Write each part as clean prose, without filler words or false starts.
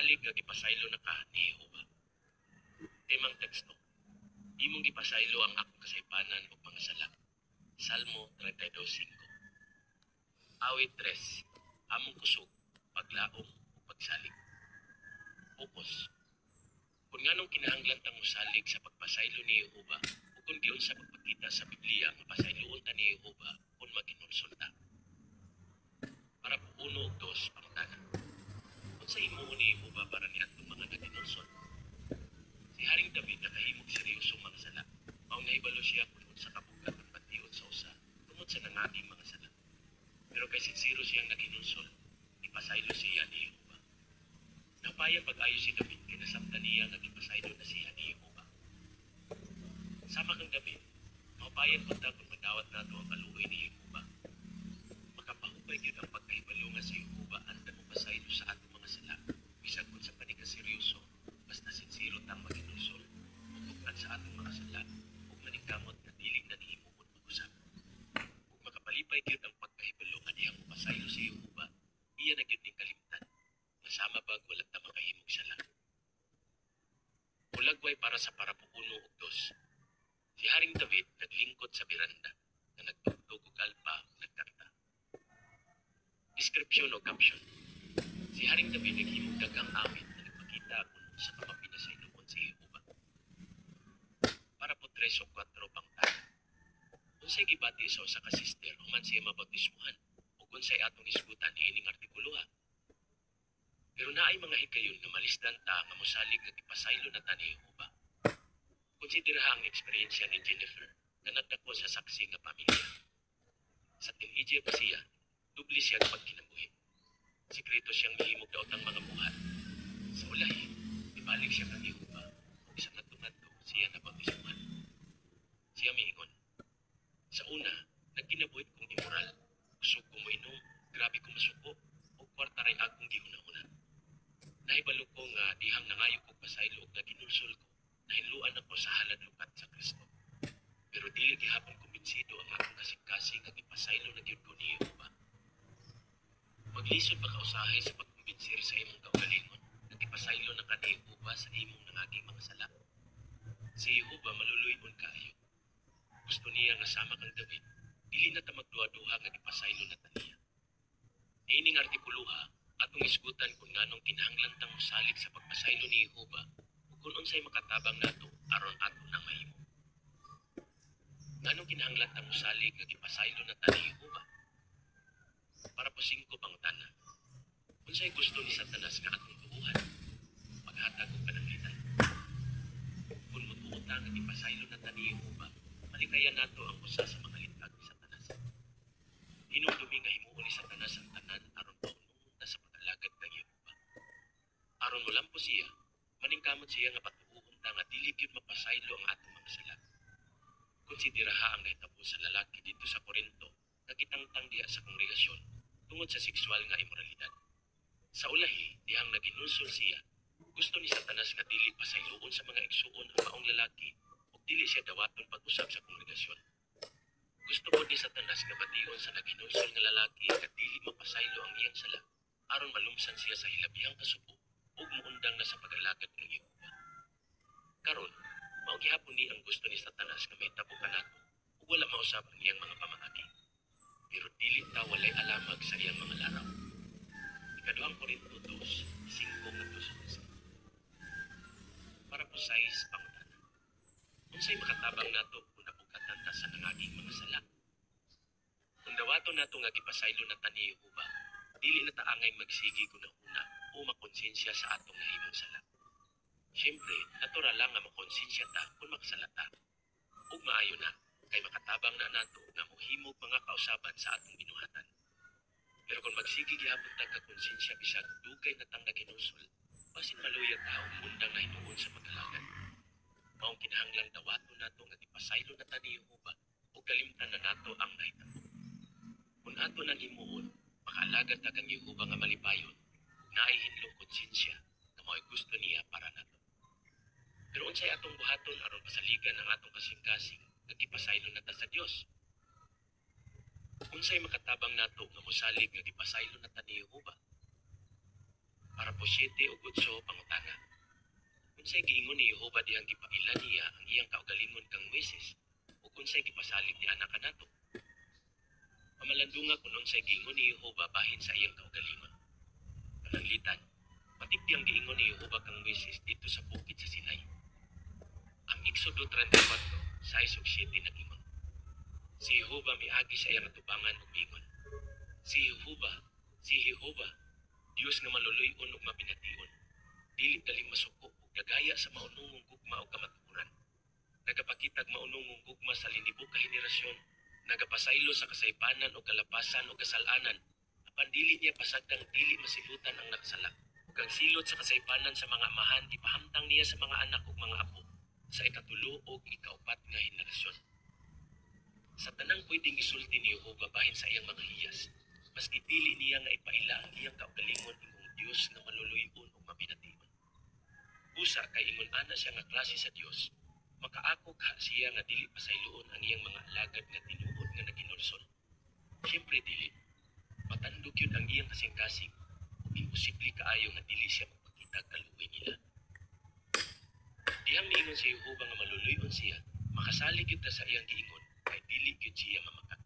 Musalig nga gipasaylo na ka ni Jehova. Temang teksto. Imong gipasaylo ang akong kasaypanan o mga sala. Salmo 32:5. Awit 3. Among kusog, paglaom o pagsalig. Focus. Kung nganong kinahanglan tang musalig sa pagpasaylo ni Jehova, o kung giun sa pagpakita sa Biblia nga pasayloon ta ni Jehova kung maginulsol ta. Para po 1 ug 2 pangutana. Kung sa imo ni Jehova para ni atong mga naginulsol. Si Haring David nakahimog seryosong mga sala. Mao nahibalo siya kung sa kabugat ng patiyon sa usa tungod sa nangaging mga sala. Pero kay sincero siyang naginulsol, ipasaylo siya ni Jehova. Napayang pag-ayo si David kay nasabtan niya nga ipasaylo na siya ni Jehova. Sama kang David, mapayang punta kung madawat nato ang kaluoy ni Jehova. Makapahubay yun ang pagkahibalo nga si Jehova anda mo pasaylo sa atong mga sala. Bisag kung sa panikaseryoso, basta sincero tang maginulsol, matukan sa atong mga sala, ug maningkamot na dili na nihimukon mag-usap. Ug makapalipay gyud ang pagkahibalo nga diyang mapasaylo si Jehova, iya na gyud ning kalimtan. Masama bag wala ta makahimog sala. Ulagway para sa parapuuno ug 2. Si Haring David naglingkod sa beranda na nagtugtog og alpa ug nagkanta. Description o caption. Si Haring David naghimog daghang awit na nagpakita kung sa kamapinasayloon si Jehova. Para po 3 o 4 pangtana. Unsay gibati sa usa ka sister human siya mabautismuhan ug unsay atong isgutan niining artikulo ha. Pero naay mga higayon nga malisdan ta nga mosalig nga ipasaylo na ta ni Jehova. Konsideraha ang eksperyensya ni Jennifer na nagdako sa saksi nga pamilya. Sa teenager pa siya, dubli siya nga pagkinabuhi. Sikreto siyang mihimog daot ang mga buhat. Sa ulahi, ibalik siya kang Jehova ug sa ngadto-ngadto siya nabautismuhan. Siya miingon, sa una, nagkinabuhit kong immoral. Kusog ko moinom, grabe ko masuko, o kwarta ray akong gihuna-huna. Nahibalo ko nga dihang nangayo kong pasaylo ug naginulsol ko, nahinluan ako sa halad lukat sa Kristo. Pero dili gihapon kumbinsido ang akong kasing-kasing nga ipasaylo na gyud ko ni Jehova. Maglisod pa ka usahay sa pagkumbinsir sa imong kaugalingon, nagipasaylo na ka ni Jehova sa imong nangaging mga sala. Si Jehova maluluyon kaayo. Gusto niya nga sama kang David, dili na ta magduha-duha nga ipasaylo na ta niya. Ining artikuluha, atong isgutan kung nganong kinahanglan tang mosalig sa pagpasaylo ni Jehova ug kung unsay makatabang nato aron ato nang mahimo. Nganong kinahanglan tang mosalig nga ipasaylo na ta ni Jehova? Para po 5 pangutana. Unsay gusto ni Satanas nga atong tuuhan? Paghatag og pananglitan. Kung mutuo ta nga ipasaylo na ta ni Jehova, malikayan nato ang usa sa mga litag ni Satanas. Hinumdumi nga himuon ni Satanas ang tanan aron paunungon ta sa pag-alagad kang Jehova. Aron molampo siya, maningkamot siya nga patuuhon ta nga dili gyud mapasaylo ang atong mga sala. Konsideraha ang nahitabo sa lalaki dito sa Corinto nga gitangtang diha sa kongregasyon tungod sa sexual nga immoralidad. Sa ulahi, dihang naginulsol siya, gusto ni Satanas nga dili pasayloon sa mga igsuon ang maong lalaki ug dili siya dawaton pag-usab sa kongregasyon. Gusto po ni Satanas nga bation sa naginulsol nga lalaki nga dili mapasaylo ang iyang sala aron malumsan siya sa hilabihang kasuko ug muundang na sa pag-alagad ng Jehova. Karon, mao gihapon ni ang gusto ni Satanas nga mahitabo kanato ug wala mausab ang iyang mga pamaagi. Pero dili ta walay alamag sa iyang mga laraw. Ikaduhang Korinto 2:5-11. Para po 6 pangutana. Unsay makatabang nato kung napugatan ta sa nangaging mga sala? Kung dawaton nato nga gipasaylo na ta ni Jehova, dili na ta angay magsigi kunahuna o makonsensya sa atong nahimong sala. Siyempre, natural lang nga makonsensya ta kung makasala ta. Ug maayo na, kay makatabang na nato nga mohimog mga kausaban sa atong binuhatan. Pero kung magsigi gihapon ta ka konsensya bisag dugay na tang naginulsol, basin maluyag ta og undang na hinuon sa pag-alagad. Maong kinahanglan dawaton nato nga ipasaylo na ta ni Jehova ug kalimtan na nato ang nahitabo. Kung ato nang himuon, makaalagad ta kang Jehova nga malipayon, ug naay hinlong konsensya nga mao'y gusto niya para nato. Pero unsay atong buhaton aron pasaligan ang atong kasing-kasing nga gipasaylo na ta sa Dios? Unsay makatabang nato nga mosalig nga gipasaylo na ta ni Jehova? Para po 7 ug 8 pangutana. Unsay giingon ni Jehova dihang gipaila niya ang iyang kaugalingon kang Moises ug unsay gipasalig ni anak kanato? Pamalandunga kung unsay giingon ni Jehova bahin sa iyang kaugalingon. Pananglitan, matigdi ang giingon ni Jehova kang Moises dito sa bukid sa Sinai. Ang Exodo 34, 6 ug 7 nagingon. Si Jehova miagi sa iyang atubangan ug miingon. Si Jehova, Dios nga maluluy-on ug mabination. Dili dali masuko ug dagaya sa maunungong gugma ug kamatuoran. Nagapakitag maunungong gugma sa linibog ka henerasyon, nagapasaylo sa kasaypanan o kalapasan o kasalanan, apan dili niya pasagdang dili masilutan ang nakasala. Ug ang silot sa kasaypanan sa mga amahan ipahamtang niya sa mga anak ug mga apo sa ikatulo o ikaupat nga henerasyon. Sa tanang pwedeng isulti ni Jehova bahin sa iyang mga hiyas, mas gipili niya nga ipaila ang iyang kaugalingon ingong Dios nga maluluy-on ug mabination. Busa kay ingon ana siya nga klase sa Dios, makaako ka siya nga dili pasayloon ang iyang mga alagad nga tinuod nga naginulsol. Siyempre dili, matandog yun ang iyang kasing-kasing ug imposible kaayo nga dili siya magpakita kaluoy nila. Dihang miingon si Jehova nga maluluy-on siya, makasalig yun ta sa iyang giingon kay dili yun siya mamakat.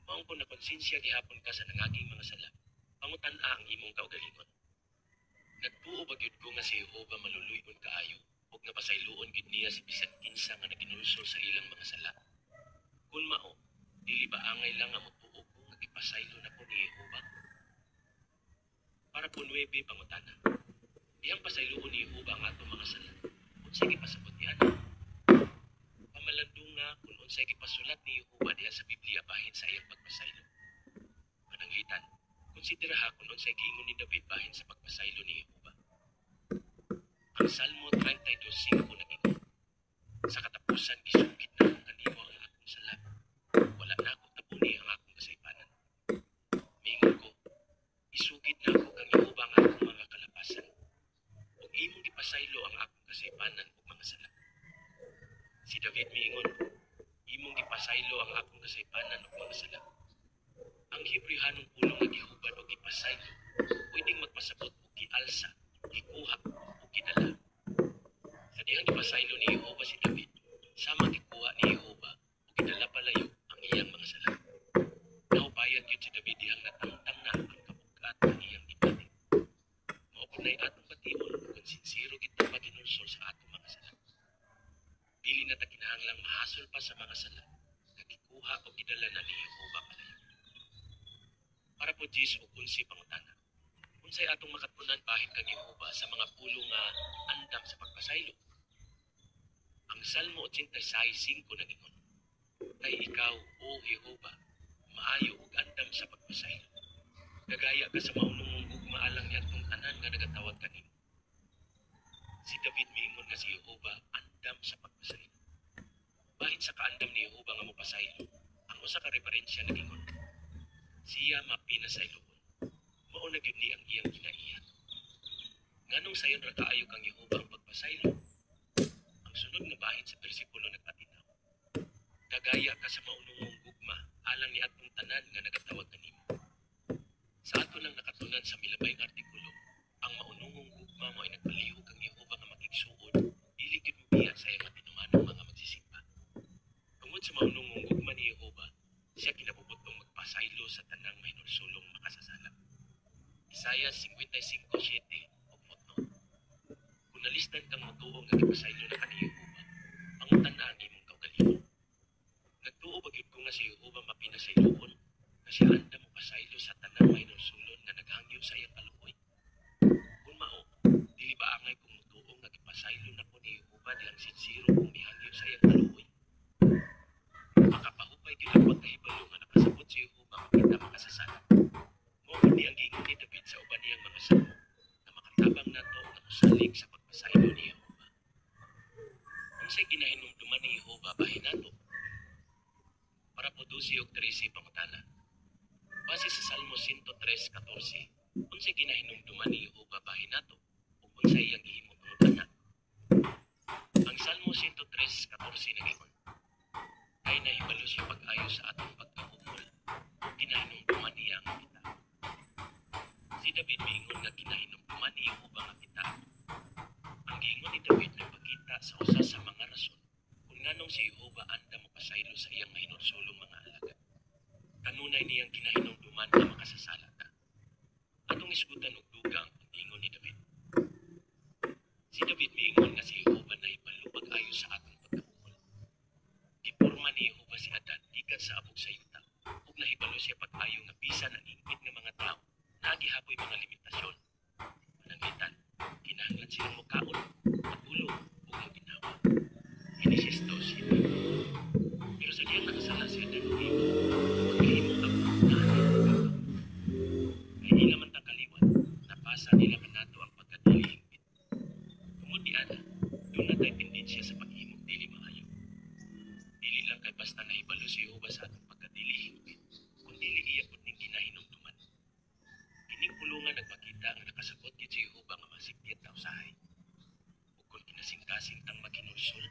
Maong kung nakonsensya gihapon ka sa nangaging mga sala, pangutan-a ang imong kaugalingon. Nagtuo ba gyud ko nga si Jehova maluluy-on kaayo ug napasayloon gyud niya si bisan kinsa nga naginulsol sa ilang mga sala. Kun mao, dili ba angay lang nga motuo ko nga gipasaylo na ko ni Jehova? Para po 9 pangutana. Diyang pasayloon ni Jehova ang atong mga sala. Unsay gipasabot niya? Pamalandunga kung unsay gipasulat ni Jehova diha sa Biblia bahin sa iyang pagpasaylo. Pananglitan, konsideraha kung unsay giingon ni David bahin sa pagpasaylo ni Jehova. Ang Salmo 32:5 nagingon. Sa katapusan gisugid na ang kanimo ang akong sala. Wala na ako tapuni ang akong kasaypanan. Miingon ko, isugid na ako kang Jehova ang akong mga kalapasan. Ug imong gipasaylo ang akong kasaypanan ug mga sala. Si David miingon, imong gipasaylo ang akong kasaypanan ug mga sala. Ang Hebrehanong pulong nga gihubad o gipasaylo, pwedeng magpasabot o gialsa, gikuha o gidala. Sa dihang gipasaylo ni Jehova si David, sama gikuha ni Jehova o gidala palayo ang iyang mga sala. Naubayan yun si David dihang natangtang na ang kabugat ng iyang gipati. Maupunay atong bation kung sinsiro kita paginulsol sa atong mga sala. Dili na ta kinahanglang mahasol pa sa mga sala, nagikuha o gidala na ni Jehova palayo. Para po 10 o 11 pangutana. Unsay atong makatunan bahin kang Jehova sa mga pulo nga andam sa pagpasaylo? Ang Salmo 86:5 nagingon. Kay ikaw, O Jehova, maayo ug andam sa pagpasaylo. Gagaya ka sa maunungong gugma alang ni atong tanan nga nagatawag kanimo. Si David miingon nga si Jehova andam sa pagpasaylo. Bahin sa kaandam ni Jehova nga mopasaylo, ang usa ka referensya nagingon. Siya mapinasayloon. Mao na gyud ni ang iyang kinaiya. Nganong sayon ra kaayo kang Jehova ang pagpasaylo? Ang sunod nga bahin sa bersikulo nagpatinaw. Gagaya ka sa maunungong gugma alang ni atong tanan nga nagatawag kanimo. Sa ato lang nakatunan sa milabay nga artikulo, ang maunungong gugma mao ay nagpalihog kang Jehova nga makigsuod, dili gyud mobiya sa iyang matinumanong mga magsisimba. Tungod sa maunungong gugma ni Jehova, siya kinabubutong magpasaylo sa tanang mahinulsulong makasasala. Isaiah 55:7 o footnote. Kung nalisdan kang mutuo nga gipasaylo na ka ni Jehova, pangutan na ang imong kaugalingon. Nagtuo ba gyud ko nga si Jehova mapinasayloon, nga siya anda mo pasaylo sa tanang mahinulsulon nga naghangyo sa iyang kaluoy? Kung mao, dili ba angay kung mutuo nga gipasaylo na ko ni Jehova dihang sinsiro kung mihangyo sa iyang kaluoy? Makapahupay gyud ang pagkahibalo nga nakasabot si Jehova makita makasasala. Mao ni ang giingon ni David sa uban niyang mga salmo na makatabang nato nga usalig sa pagpasaylo ni Jehova. Unsay ginahinumduman ni Jehova bahin nato? Para po 12 ug 13 pangutana. Base sa Salmo 103:14, unsay ginahinumduman ni Jehova bahin nato ug unsay iyang gihimo pangutana? Ang Salmo 103:14 nagingon. Kay nahibalo siya pag-ayo sa atong pagkahumol, ginahinumduman niya ang kita. Si David miingon nga ginahinumduman ni isgutan og dugang ang ingon ni David. Si David miingon nga si Jehova nahibalo pag-ayo sa atong pagkabuol. Giporma ni Jehova si Adan gikan sa abog sa yuta, ug nahibalo siya pag-ayo nga bisan ang ingpit nga mga tao nagihapoy mga limitasyon. Pananglitan, kinahanglan silang mokaon, matulog, ug maginawa. Genesis 2:7. Pero sa diyang nakasala si Adan ug Eva, maghimo ang pagkabuol. Kay ila man ta kaliwat, napasa nila kanato ang pagkadili hingpit. Tungod ni Ana, doon na tayo tendensya sa paghimog dili maayo. Dili lang kay basta nahibalo si Jehova sa atong pagkadili hingpit, kundi iya pud ning ginahinumduman. Kining pulungan nagpakita nga nakasabot gyud si Jehova nga masigit na usahay. Ug kung kinasing-kasing tang makinulsol,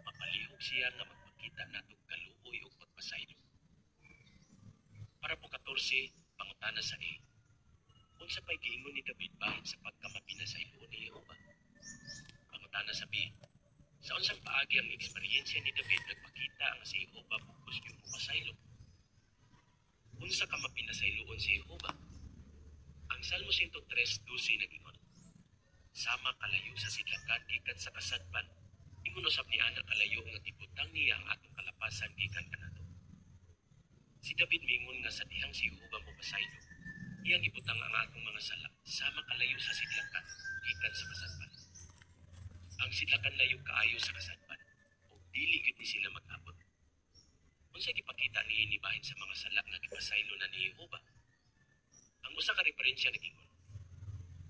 mapalihog siya nga magpakita natong kaluoy ug pagpasaylo. Para po 14, pangutana sa A. Unsa pay giingon ni David bahin sa pagkamapinasayloon ni Jehova? Pangutana sa B. Sa unsang paagi ang eksperyensya ni David nagpakita ang si Jehova bugos gyud mapasaylo? Unsa ka mapinasayloon si Jehova? Ang Salmo 103:12 nagingon, sama kalayo sa sidlakan gikan sa kasadpan, ingon usab ni ana kalayo nga gibutang niya ang atong kalapasan gikan kanato. Si David miingon nga sa dihang si Jehova mapasaylo, iyang ibutang ang atong mga sala sama kalayo sa sidlakan gikan sa kasadpan. Ang sidlakan layo kaayo sa kasadpan, ug dili gyud ni sila mag-abot. Unsay gipakita niini bahin sa mga sala nga gipasaylo na ni Jehova? Ang usa ka referensya nagingon,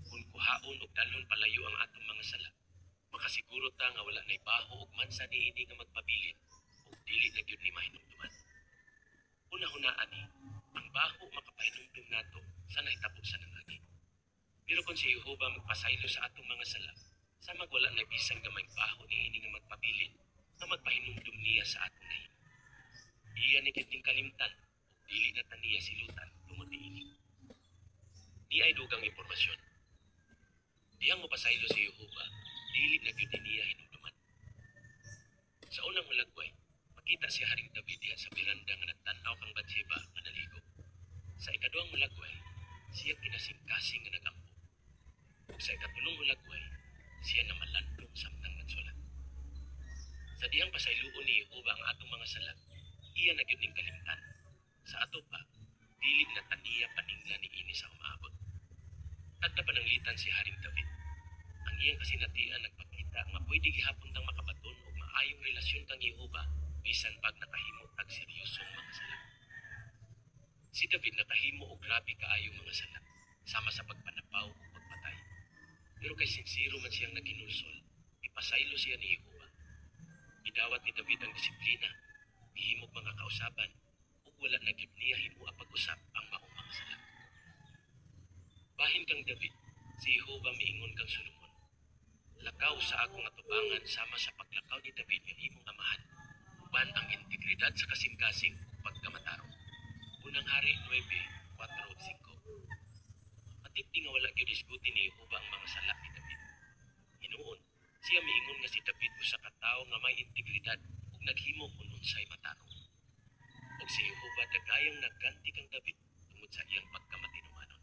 kung kuhaon ug dalhon palayo ang atong mga sala, makasiguro ta nga wala nay baho ug mansa niini nga magpabilin, ug dili na gyud ni mahinumduman. Una-hunaan ni, ang baho makapahinumdum nato sa nahitabo sa nangagi. Pero kung si Jehova magpasaylo sa atong mga sala, sa magwala na bisang gamay baho niini nga magpabilin, nga magpahinumdum niya sa atong nahimo. Iya ni kiting kalimtan, ug dili na ta niya silutan tungod niini. Ni ay dugang impormasyon. Diyang mapasaylo si Jehova, dili na gyud niya hinumduman. Sa unang hulagway, makita si Haring David diha sa beranda nga nagtan-aw kang Batseba nga naligo. Sa ikaduhang hulagway, siya kinasing-kasing nga nagampo. Ug sa ikatulong hulagway, siya namalandong samtang nagsulat. Sa dihang pasayloon ni Jehova ang atong mga sala, iya na gyud ning kalimtan. Sa ato pa, dili na taniya paningnan ni ini sa umaabot. Tagda pananglitan si Haring David. Ang iyang kasinatian nagpakita nga pwede gihapon tang makabaton og maayong relasyon kang Jehova bisan pag nakahimo tag seryosong mga sala. Si David nakahimo og grabe kaayo mga sala, sama sa pagpanapaw o pagpatay. Pero kay sinsiro man siyang naginulsol, ipasaylo siya ni Jehova. Gidawat ni David ang disiplina, gihimog mga kausaban, ug wala na gyud niya himo pag-usap ang maong mga sala. Bahin kang David, si Jehova miingon kang Solomon, lakaw sa akong atubangan sama sa paglakaw ni David nga imong amahan, uban ang integridad sa kasing-kasing ug pagkamatarong. Unang Hari 9:4-5. Matipdi nga wala gyud isguti ni Jehova ang mga sala ni David. Hinuon, siya miingon nga si David usa ka tawo nga may integridad ug naghimo kun unsay matarong. Ug si Jehova dagayang nagganti kang David tungod sa iyang pagkamatinuhanon.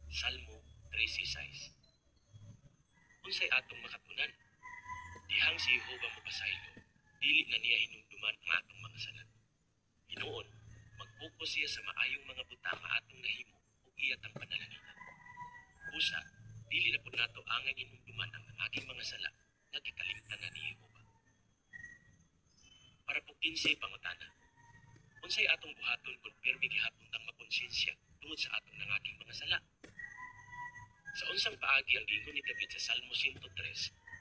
Salmo 13:6. Unsay atong makatunan? Dihang si Jehova mapasaylo, dili na niya hinumduman ang atong mga sala. Hinuon, mag-focus siya sa maayong mga butang nga atong nahimo ug iya tang panalanginan. Usa, dili na pud nato angay hinumduman ang aking mga sala nga gikalimtan na ni Jehova. Para po 15 pangutana. Unsay atong buhaton kung permi gihapon tang makonsensya tungod sa atong nangaging mga sala? Sa unsang paagi ang giingon ni David sa Salmo 103,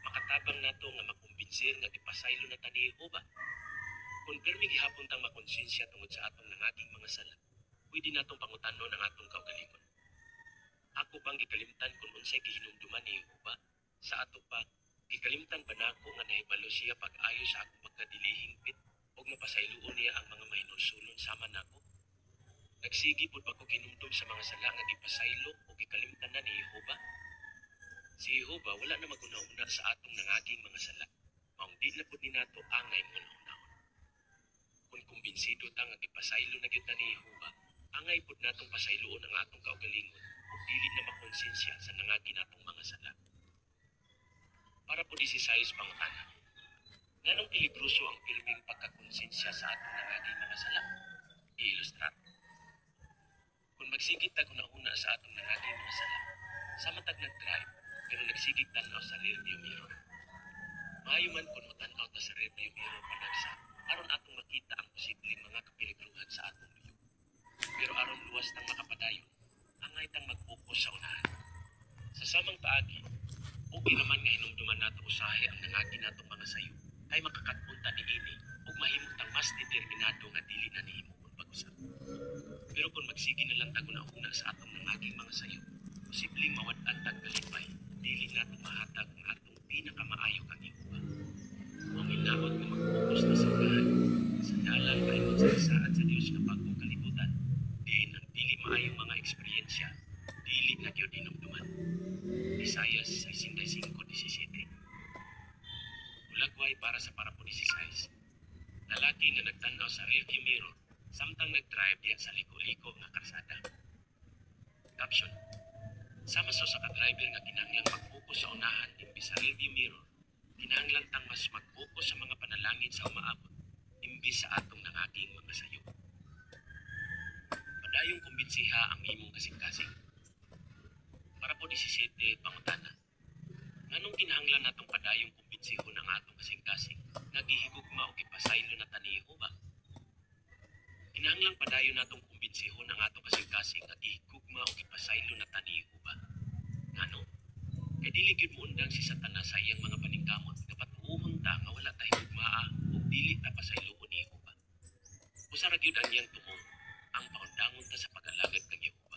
makatabang nato nga makumbinsir nga gipasaylo na ta ni Jehova. Kung permi gihapon tang makonsensya tungod sa atong nangaging mga sala, pwede natong pangutanon ang atong kaugalingon. Ako bang gikalimtan kung unsay gihinumduman ni Jehova? Sa ato pa, gikalimtan ba nako nga nahibalo siya pag-ayo sa akong pagkadilihingpit ug mapasayloon niya ang mga mahinulsulon sama nako? Nagsigi pud ba ko ginumdum sa mga sala nga gipasaylo o gikalimtan na ni Jehova? Si Jehova wala na maguna-una sa atong nangaging mga sala, maong di na pud ni nato angay ngunahunahon. Kung kumbinsido ta nga gipasaylo na gyud ta ni Jehova, Angay pud natong pasayloon ang atong kaugalingon ug dili na makonsensya sa nangagi natong mga sala. Para po 16 pangutana. Nganong peligroso ang pirming pagkakonsensya sa atong nangaging mga sala? I-ilustrat. Kung magsigit ta una sa atong nangaging mga sala, sa matag nag-drive, pero nagsigit tanaw sa rearview mirror. Maayo man kung matanaw ta sa rearview mirror panagsa, aron atong makita ang posibleng mga kapeligruhan sa atong luyo. Pero aron luwas tang makapadayon, angay tang mag-focus sa unahan. Sa samang paagi, okay naman nga hinumduman nato usahay ang nangagi natong mga sayo, kay makakatpunta ni ini ug mahimong tang mas determinado nga dili na nihimong pag-usap. Pero kung magsige na lang tag una sa atong nangaging mga sayo, posibleng mawad-an tag kalipay, dili nato mahatag ang atong pinakamaayo kang iuba. Maminaot nga mag-focus na sa unahan, sa dalan kayo sa isaad sa Dios nga bagong kalibutan, diin ang dili maayong mga eksperyensya, dili na gyud hinumduman. Isaias 65:17. Ulagway para sa parapo 16. Lalaki nga nagtanaw sa rearview mirror samtang nag-drive diya sa liko-liko nga karsada. Caption. Sama sa ka-driver nga kinahanglang mag-focus sa unahan imbis sa rearview mirror, kinahanglan tang mas mag-focus sa mga panalangin sa umaabot imbis sa atong nangaging mga sayo. Padayong kumbinsiha ang imong kasing-kasing. Para po 17 pangutana. Nganong kinahanglan natong padayong kumbensihon ang atong kasing-kasing nga gihigugma o gipasaylo na taniho ba? Kinahanglang padayon natong kumbensihon ang atong kasing-kasing nga gihigugma o gipasaylo na taniho ba? Ngano? Kay dili gyud muundang si Satanas sa iyang mga paningkamot dapat uumang ta nga wala ta higugmaa ug dili ta pasayloon ni Jehova. Usa ra gyud ang iyang tumong ang paundangon ta sa pag-alagad kang Jehova.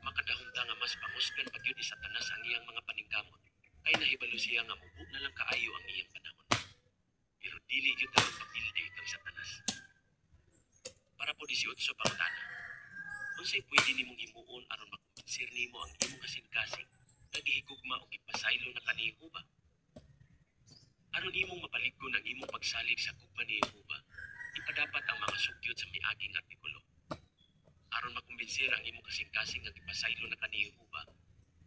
Makadahom ta nga mas pangusgan pa gyud ni Satanas ang iyang mga paningkamot kay nahibalo siya nga mubo na lang kaayo ang iyang panahon. Pero dili gyud ta magpapildi kang Satanas. Para po 18 pangutana. Unsay pwede nimong himuon aron makumbensir nimo ang imong kasing-kasing nga gihigugma o gipasaylo na kaniho ba? Aron imong mapaliggon ang imong pagsalig sa gugma ni Jehova, ipadapat ang mga sugyot sa miaging artikulo. Aron makumbensir ang imong kasing-kasing nga gipasaylo na kani Jehova,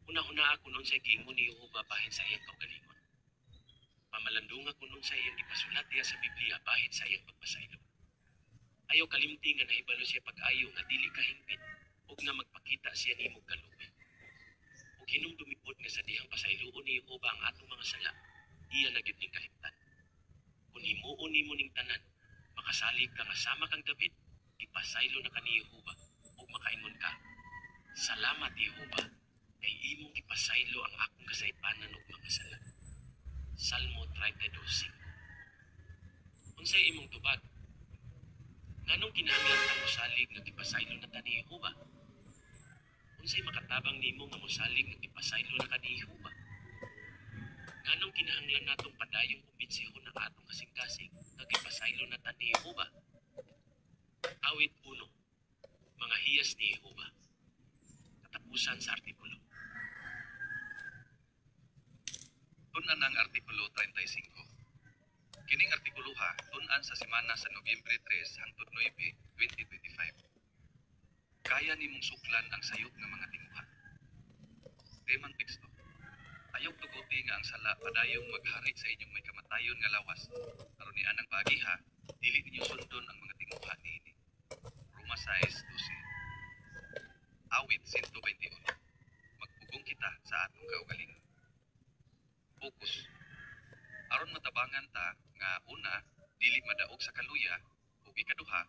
una-una kung unsay giingon ni Jehova bahin sa iyang kaugalingon. Pamalandunga kung unsay iyang ipasulat diya sa Biblia bahin sa iyang pagpasaylo. Ayaw kalimti nga nahibalo siya pag-ayo nga dili kahingpit ug nga magpakita siya nimo kalubi. Ug hinumdumipod nga sa dihang pasayloon ni Jehova ang atong mga sala, iya na gyud ning kalimtan. Kung himuon nimo ning tanan, makasalig ka nga sama kang David, ipasaylo na kani Jehova ug makaingon ka. Salamat Jehova, kay imong ipasaylo ang akong kasaypanan ug mga sala. Salmo 32:5. Unsay imong tubag? Nganong kinahanglan ta mosalig nga ipasaylo na ta ni Jehova? Unsay makatabang nimo nga mosalig nga ipasaylo na kani Jehova? Nganong kinahanglan natong padayong kumbensihon ang atong kasing-kasing nga ipasaylo na ta ni Jehova? Awit 1. Mga hiyas ni Jehova. Katapusan sa artikulo. Tun-an ang artikulo 35. Kining artikuluha tun-an sa semana sa Nobyembre 3 hangtod 9, 2025. Kaya nimong suklan ang sayop nga mga tinguha. Temang teksto. Ayaw tuguti nga ang sala padayong maghari sa inyong may kamatayon nga lawas. Aron ni anang paagiha, dili ninyo sundon ang mga tinguha niini. Roma 6:12. Awit 121. Magpugong kita sa atong kaugalingon. Focus. Aron matabangan ta nga una, dili madaog sa kaluya ug ikaduha,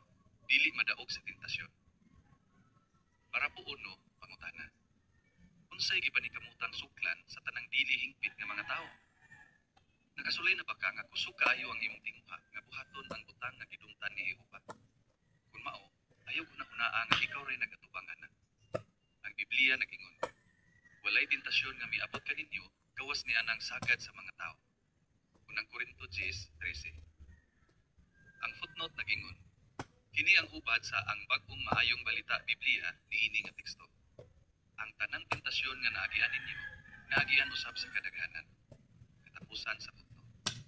dili madaog sa tentasyon. Para po uno, pangutana. Unsay gipaningkamutang suklan sa tanang dili hingpit nga mga tao? Nakasulay na ba ka nga kusog kaayo ang imong tinguha nga buhaton ang butang nga gidumtan ni Jehova? Kung mao, ayaw hunahunaa nga ikaw ray nagatubangan na. Ang Biblia nagingon, walay tentasyon nga miabot kaninyo gawas ni anang sagad sa mga tao. Unang Korinto 10:13. Ang footnote nagingon, kini ang hubad sa ang bag-ong maayong balita Biblia niini nga teksto. Ang tanang tentasyon nga naagian ninyo, naagian usab sa kadaghanan. Katapusan sa footnote.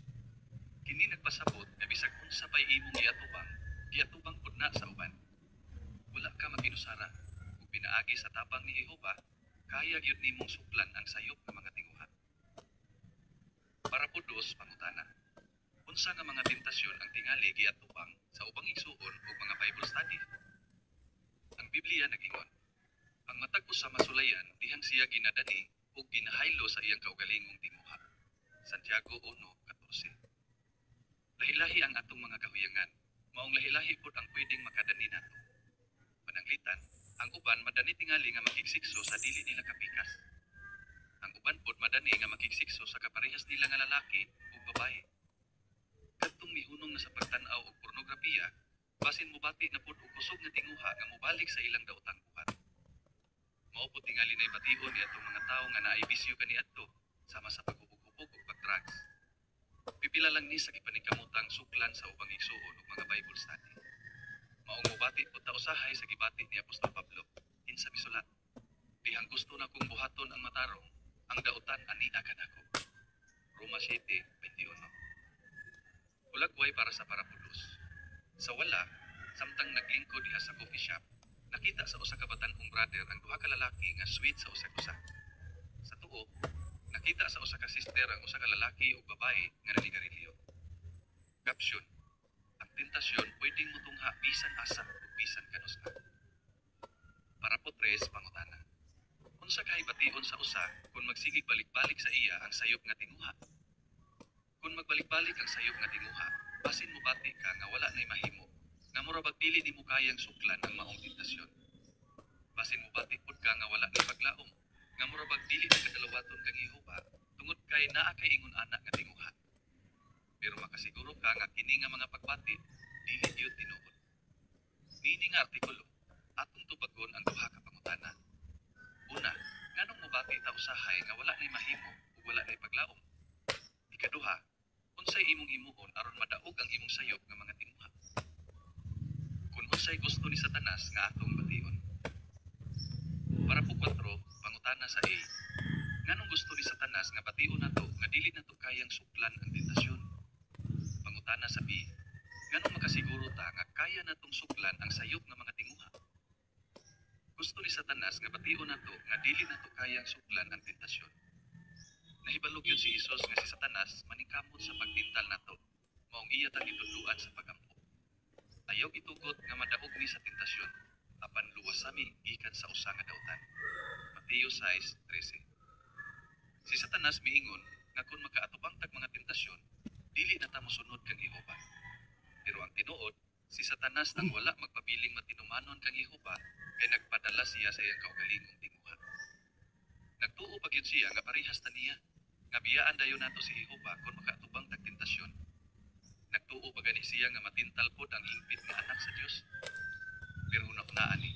Kini nagpasabot nga bisag unsa pay imong giatubang pud na sa uban. wala ka maginusara. Kung pinaagi sa tabang ni Jehova, kaya gyud nimong suklan ang sayop ng mga tinguha. Para po dos, pangutana. Unsa nga mga tentasyon ang tingali giatubang sa ubang igsuon o mga Bible study? Ang Biblia nagingon, ang matag usa masulayan dihang siya ginadani o ginahaylo sa iyang kaugalingong tinguha. Santiago 1:14. Lahi-lahi ang atong mga kahuyangan, maong lahi-lahi pod ang pwedeng makadani nato. Pananglitan, ang uban madani tingali nga makiksikso sa dili nila kapikas. Ang uban pod madani nga makiksikso sa kaparehas nila nga lalaki o babae. Kadtong mihunong na sa pagtan-aw og pornografiya, basin mobati na pod og kusog nga tinguha nga mobalik sa ilang daotang buhat. Mao pod tingali nay bation ni atong mga tawo nga naay bisyo kaniadto sama sa paghubog-hubog ug pagdrugs. Pipila lang ni sa gipaningkamutang suklan sa ubang igsuon ug mga Bible study. Maong mobati pod ta usahay sa gibati ni Apostol Pablo kinsa misulat. Dihang gusto na kong buhaton ang matarong, ang daotan anina kanako. Roma 7:21. Ulagway para sa parapulos. Sa wala, samtang naglingkod diha sa coffee shop, nakita sa usa ka batan-ong brother ang duha ka lalaki nga sweet sa usa-usa. Sa tuo, nakita sa usa ka sister ang usa ka lalaki ug babae nga nanigarilyo. Caption: ang tentasyon pwedeng motungha bisan asa ug bisan kanus-a. Para po tres, pangutana. Unsa kay bation sa usa kung magsigig balik-balik sa iya ang sayop nga tinguha? Kung magbalik-balik ang sayop nga tinguha, basin mo bati ka nga wala nay mahimo, nga murabag dili nimo kayang suklan ang maong tentasyon. Basin mo bati pud ka nga wala nay paglaom, nga murabag dili na kadalawaton kang Jehova, tungod kay naa kay ingon anak nga tinguha. Pero makasiguro ka nga kini nga mga pagbati dili gyud tinuod. Nini nga artikulo, atong tubagon ang duha ka pangutana. Una, nganong mobati ta usahay nga wala nay mahimo ug wala nay paglaom? Ikaduha, unsay imong himuon aron madaog ang imong sayop nga mga tinguha? Kung unsay gusto ni Satanas nga atong bation. Para po 4, pangutana sa A. Nganong gusto ni Satanas nga bation nato nga dili nato kayang suklan ang tentasyon? Pangutana sa B. Nganong makasiguro ta nga kaya natong suklan ang sayop nga mga tinguha? Gusto ni Satanas nga bation nato nga dili nato kayang suklan ang tentasyon. Nahibalog yun si Jesus nga si Satanas maningkamot sa pagtintal nato, maong iya ta gitudluan sa pagampo. Ayaw itugot nga madaog ni sa tentasyon, apan luwas sami gikan sa usa nga daotan. Mateo 6:13. Si Satanas miingon nga kung makaatubang tag mga tentasyon, dili na ta mosunod kang Jehova. Pero ang tinuod, si Satanas nang wala magpabiling matinumanon kang Jehova, kay nagpadala siya sa iyang kaugalingong tinguha. Nagtuo pa gyud siya nga parehas ta niya, nga biyaan dayon nato si Jehova kung makaatubang tag tentasyon. Nagtuo pa gani siya nga matintal pod ang hingpit nga anak sa Dios. Pero una-unaan ni,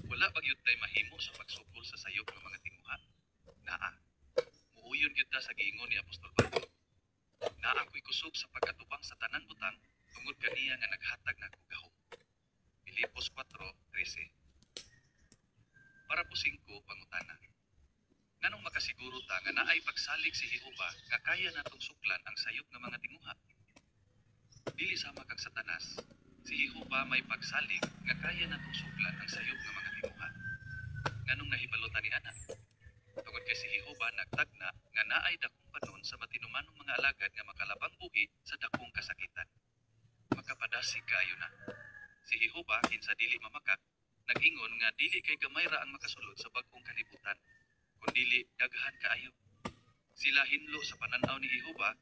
wala ba gyud tay mahimo sa pagsukol sa sayop ng mga tinguha? Naa. Muuyon gyud ta sa giingon ni Apostol Pablo. Naa ko'y kusog sa pagkatubang sa tanan butang tungod kaniya nga naghatag nako gahom. Filipos 4:13. Para po 5, pangutana. Nganong makasiguro ta nga naay pagsalig si Jehova nga kaya natong suklan ang sayop nga mga tinguha? Dili sama kang Satanas, si Jehova may pagsalig nga kaya natong suklan ang sayop nga mga tinguha. Nganong nahibalota ni ana? Tungod kay si Jehova nagtagna nga naay dakong panon sa matinumanong mga alagad nga makalabang buhi sa dakong kasakitan. Makapadasig kaayo na. Si Jehova kinsa dili mamakak, nag-ingon nga dili kay gamay ra ang makasulod sa bag-ong kalibutan, kundili daghan kaayo. Sila hinlo sa pananaw ni Jehova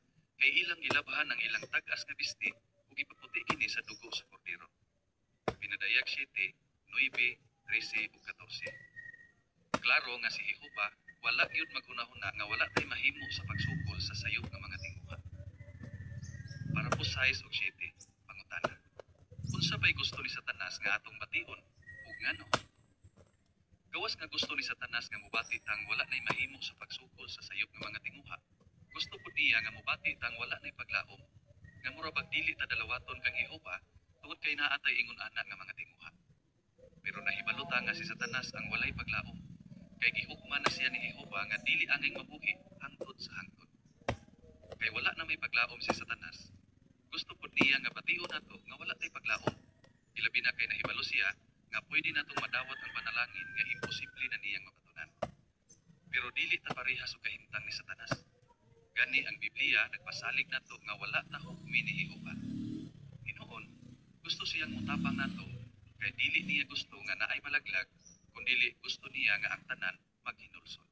kay ilang gilabhan ang ilang tag-as nga bisti ug ipaputi kini sa dugo sa kordero. Pinadayag 7:9, 13 ug 14. Klaro nga si Jehova wala gyud maghunahuna nga wala tay mahimo sa pagsukol sa sayop nga mga tinguha. Para po 6 ug 7, pangutana. Unsa pay gusto ni Satanas nga atong bation ug ngano? Gawas nga gusto ni Satanas nga mobati tang wala nay mahimo sa pagsukol sa sayop nga mga tinguha. Gusto pud niya nga mobati tang wala nay paglaom, nga murabag dili ta dalawaton kang Jehova tungod kay naa tay ingon ana nga mga tinguha. Pero nahibaluta nga si Satanas ang walay paglaom, kay gihukman na siya ni Jehova nga dili angay mabuhi hangtod sa hangtod. Kay wala na may paglaom si Satanas. Gusto pud niya nga bation nato nga wala tay paglaom. Ilabi na kay nahibalo siya nga pwede natong madawat ang panalangin nga imposible na niyang mabatunan. Pero dili ta parehas og kahimtang ni Satanas. Gani ang Biblia nagpasalig nato nga wala ta hukmi ni Jehova. Ginoon, gusto siyang mutapang nato kay dili niya gusto nga naay malaglag, kundi gusto niya nga ang tanan maghinulsol.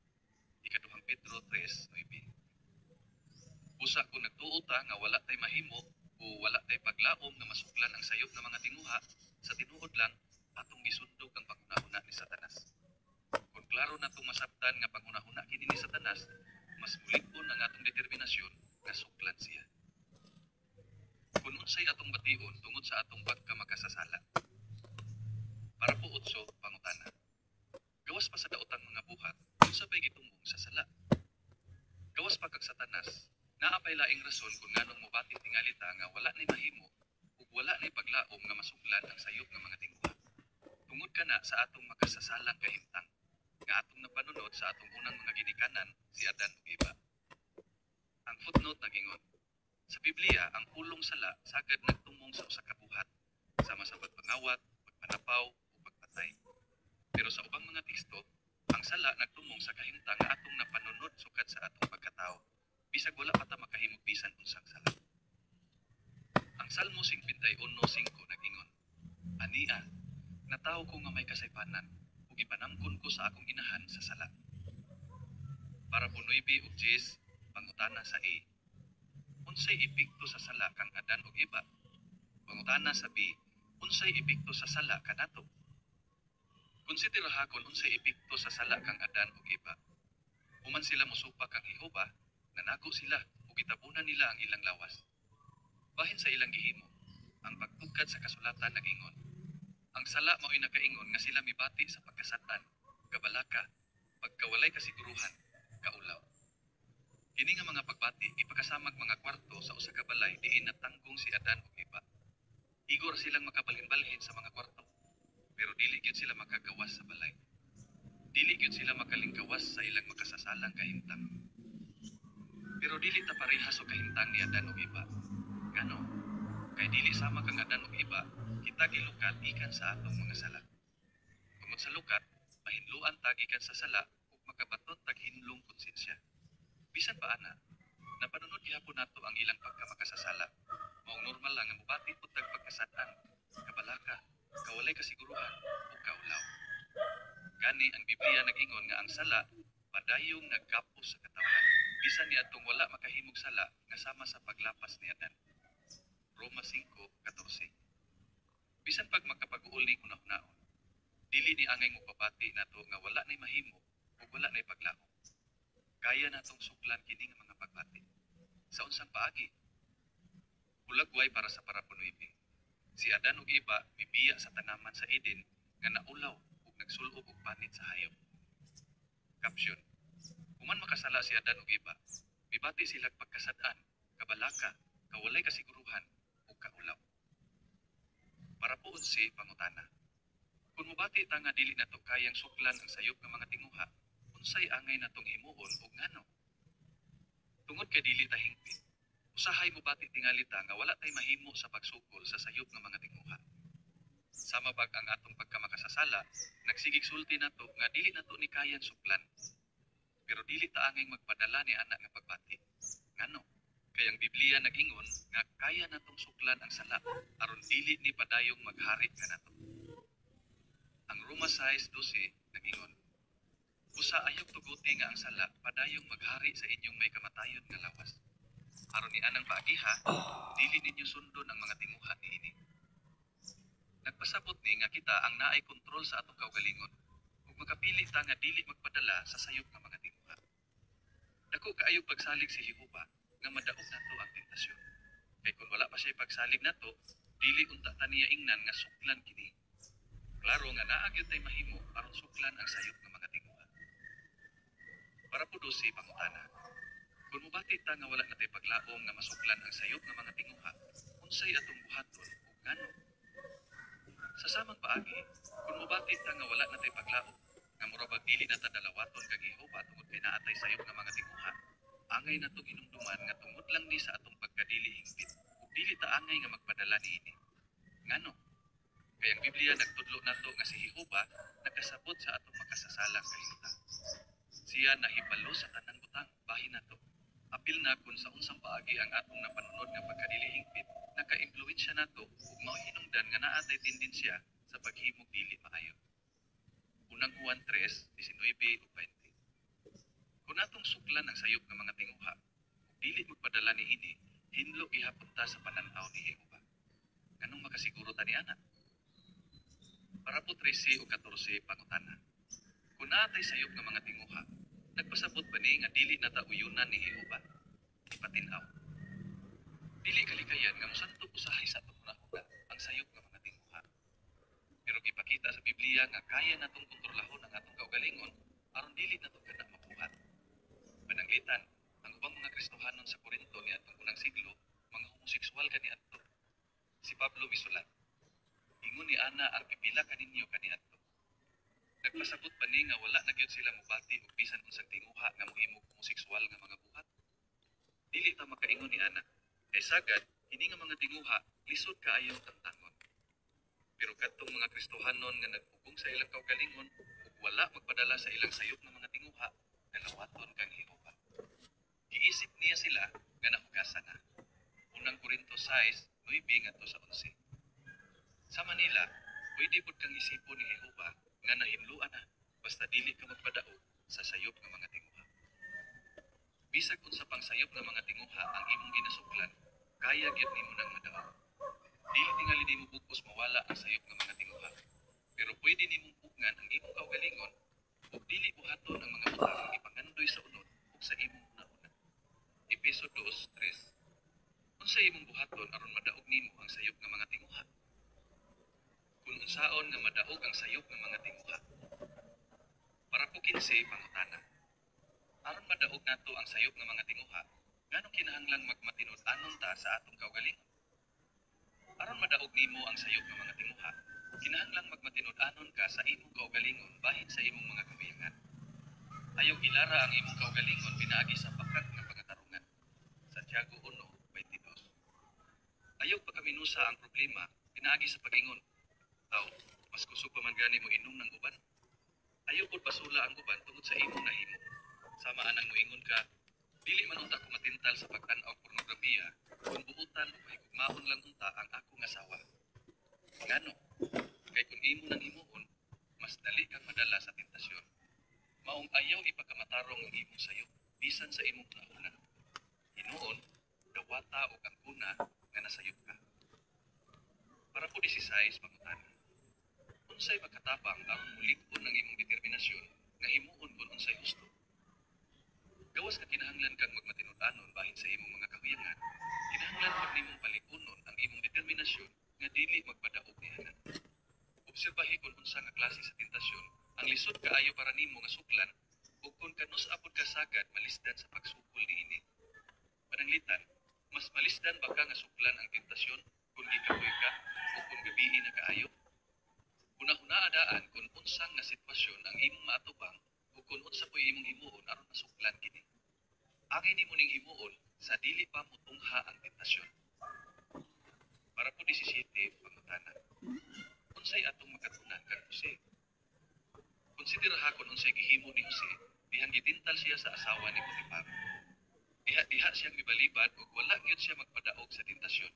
Ikaduhang Pedro 3:9. Busa kung nagtuo ta nga wala tay mahimo o wala tay paglaom nga masuklan ang sayop ng mga tinguha, sa tinuod lang atong gisundog ang panghunahuna ni Satanas. Kung klaro natong masabtan nga panghunahuna kini ni Satanas, mas mulit-on ang atong determinasyon nga suklan siya. Kung unsay atong bation tungod sa atong pagkamakasasala. Para po utso, pangutana. Gawas pa sa daotang mga buhat, unsa pay gitumbong sa sala. Gawas pa kag Satanas, naapay laing rason kung nganong mobati tingalita nga wala nay mahimo ug wala nay paglaom nga masuklan ang sayop nga mga tinguha. Tungod kana sa atong makasasalang kahimtang nga atong napanunod sa atong unang mga ginikanan si Adan ug Eva. Ang footnote nagingon, sa Biblia ang pulong sala sagad nagtumong sa usa ka buhat sama sa pagpangawat, pagpanapaw o pagpatay. Pero sa ubang mga teksto, ang sala nagtumong sa kahimtang nga atong napanunod sukad sa atong pagkatao. Bisag wala pa ta makahimog bisan unsang sala. Ang Salmo 51:5 nagingon, Ania, natawo ko nga may kasaypanan, ug ipanamkon ko sa akong inahan sa sala. Para po 9 ug 10, pangutana sa A. Unsay epekto sa sala kang Adan ug Eva? Pangutana sa B. Unsay epekto sa sala kanato? Konsideraha kon unsay epekto sa sala kang Adan ug Eva. Human sila mosupa kang Jehova, nanako sila ug gitabunan nila ang ilang lawas. Bahin sa ilang gihimo, ang pagtugkad sa kasulatan nagingon, ang sala mao'y nakaingon nga sila mibati sa pagkasatan, kabalaka, pagkawalay kasiguruhan, kaulaw. Kini nga mga pagbati ipakasamag mga kwarto sa usa ka balay diin natanggong si Adan ug Eva. Igor silang makabalhin-balhin sa mga kwarto, pero dili gyud sila makagawas sa balay. Dili gyud sila makalingkawas sa ilang makasasalang kahimtang. Pero dili ta parehas og kahimtang ni Adan ug Eva. Ngano? Kay dili sama kang Adan ug Eva, kita gilukat ikan sa atong mga sala. Tungod sa lukat, mahinluan ta gikan sa sala ug makabaton tag hinlong konsensya. Bisan pa ana, napanunod gihapon nato ang ilang pagkamakasasala. Maong normal lang nga mubati pud tag pagkasad-an, kabalaka, kawalay kasiguruhan ug kaulaw. Gani ang Biblia nag-ingon nga ang sala padayong nagkapos sa katawan. Bisan niadtong wala makahimog sala nga sama sa paglapas ni Adan. Roma 5:14. Bisan pag makapag-uol ni hunahunahon, dili ni angay mopabati nato nga wala nay mahimo ug wala nay paglaom. Kaya natong suklan kini nga mga pagbati. Sa unsang paagi, hulagway para sa parapunoybi. Si Adan ug Eva mibiya sa tanaman sa Eden nga naulaw ug nagsul-ob og panit sa hayop. Caption. Human makasala si Adan ug Eva, mibati sila pagkasad-an, kabalaka, kawalay kasiguruhan ug kaulaw. Para po si pangutana. Kung mubati ta nga dili nato kayang suklan ang sayop nga mga tinguha, unsay angay natong himuon ug ngano? Tungod kay dili ta hingpit, usahay mobati tingali ta nga wala tay mahimo sa pagsukol sa sayop nga mga tinguha. Sama bag ang atong pagkamakasasala, nagsigig sulti nato nga dili nato ni kayang suklan. Pero dili ta angay magpadala ni anak nga pagbati. Ngano? Kay ang Biblia nag-ingon nga kaya natong suklan ang sala aron dili ni padayong maghari kanato. Ang Roma 6:12 nag-ingon, usa ayaw tuguti nga ang sala padayong maghari sa inyong may kamatayon nga lawas. Aron ni anang paagiha, dili ninyo sundon ang mga tinguha niini. Nagpasabot ni nga kita ang naay kontrol sa atong kaugalingon ug makapili ta nga dili magpadala sa sayop nga mga tinguha. Dako kaayog pagsalig si Jehova nga madaog nato ang tentasyon. Kay kung wala pa siya pagsalig nato, dili unta ta niya ingnan nga suklan kini. Klaro nga naa gyud tay mahimo aron suklan ang sayop nga mga tinguha. Para po si pangutana. Kung mubati ta nga wala na tay paglaom nga masuklan ang sayop nga mga tinguha, unsay atong buhaton ug ngano? Sa samang paagi, kung mubati ta nga wala na tay paglaom nga murabag dili na ta dalawaton kag Jehova tungod kay naa tay sayop nga mga tinguha, angay natong inumduman nga tungod lang ni sa atong pagkadili hingpit ug dili ta angay nga magpadala niini. Ngano? Kay ang Biblia nagtudlo nato nga si Jehova nakasabot sa atong makasasalang kahimtang. Siya nahibalo sa tanang butang, bahin nato. Apil na kung sa unsang paagi ang atong napanunod nga pagkadili hingpit, naka-impluwensya nato ug mao hinungdan nga naatay tendensya sa paghimog dili maayo. Unang Juan 3:19 ug 20. Kung atong suklan ang sayop nga mga tinguha, ug dili magpadala niini, hinlo gihapon ta sa pananaw ni Jehova. Nganong makasiguro ta ni ana? Para po 13 o 14 pangutana. Kung naatay sayop nga mga tinguha, nagpasabot ba ni nga dili nata uyunan ni Jehova? Ipatinaw. Dili kalikayan nga mosanto usahay sa atong hunahuna ang sayop nga mga tinguha. Pero gipakita sa Biblia nga kaya natong kontrolahon ang atong kaugalingon aron dili nato kana mabuhat. Pananglitan, ang ubang mga Kristohanon sa Korinto ni atong unang siglo, mga homoseksual kaniadto. Si Pablo misulat, ingon ni ana ang pipila kaninyo kaniadto. Nagpasabot ba ni nga wala na gyud sila mobati og bisan unsang tinguha nga mohimog homoseksual nga mga buhat? Dili ta makaingon ni ana. Kay sagad, kini nga mga tinguha lisod kaayo tantangon. Pero kadtong mga Kristohanon nga nagpugong sa ilang kaugalingon ug wala magpadala sa ilang sayop nga mga tinguha, nalawaton kang Jehova. Giisip niya sila nga nahugasan na. Unang Korinto 6:9 ngadto sa 11. Sa Manila, pwede pud kang isipon ni Jehova nga nahinluan na basta dili ka magpadaog sa sayop nga mga tinguha. Bisag unsa pang sayop nga mga tinguha ang imong ginasuklan, kaya gyud nimo nang madaog. Dili tingali nimo bugos mawala ang sayop nga mga tinguha. Pero pwede nimong pugngan ang imong kaugalingon ug dili buhaton ang mga butang nga ipangandoy sa unod ug sa imong una-una. Efeso 2:3. Unsa imong buhaton aron madaog nimo ang sayop nga mga tinguha? Kung unsaon nga madaog ang sayop nga mga tinguha. Para po 15 pangutana. Aron madaog nato ang sayop nga mga tinguha, nganong kinahanglang magmatinud-anon ta sa atong kaugalingon? Aron madaog nimo ang sayop nga mga tinguha, kinahanglang magmatinud-anon ka sa imong kaugalingon bahin sa imong mga kabayangan. Ayaw ilara ang imong kaugalingon pinaagi sa pakak nga pangatarungan. Santiago 1:22. Ayaw pagkaminusa ang problema pinaagi sa pag-ingon. Aw, mas kusog pa man gani mo inom ng uban. Ayaw pud pasula ang uban tungod sa imong nahimo. Sama anang moingon ka, dili man unta ko matintal sa pagtan-aw pornografiya, kung buutan o mahigugmaon lang unta ang akong asawa. Ngano? Kay kung imo nang himuon, mas dali kang madala sa tentasyon. Maong ayaw ipagkamatarong ang imong sayo, bisan sa imong nauna. Hinuon, dawata o kangkuna nga nasayop ka. Para po 16 pangutana. Unsay magkatabang aron mulig-on ang imong determinasyon nga himuon kun unsay gusto? Gawas ka kinahanglan kang magmatinud-anon bahin sa imong mga kahuyangan, kinahanglan pag nimong palikunon ang imong determinasyon nga dili magpadaog niana. Obserbahi kung unsa nga klase sa tentasyon ang lisod kaayo para nimo nga suklan ug kung kanus apod ka sagad malisdan sa pagsukol niini. Pananglitan, mas malisdan ba ka nga suklan ang tentasyon kung gikapoy ka o kung gabii na kaayo? Hunahuna-adaan kung unsang nga sitwasyon ang imong maatubang o kung unsa po'y imong himuon aron masuklan kini. Angay nimo ning himuon sa dili pa mutungha ang tentasyon. Para po 17 pangutana. Unsay atong makatunan kang Jose? Konsideraha kung unsay gihimo ni Jose dihang gitintal siya sa asawa ni Potifar. Diha siyang ibalibad ug wala gyud siya magpadaog sa tentasyon.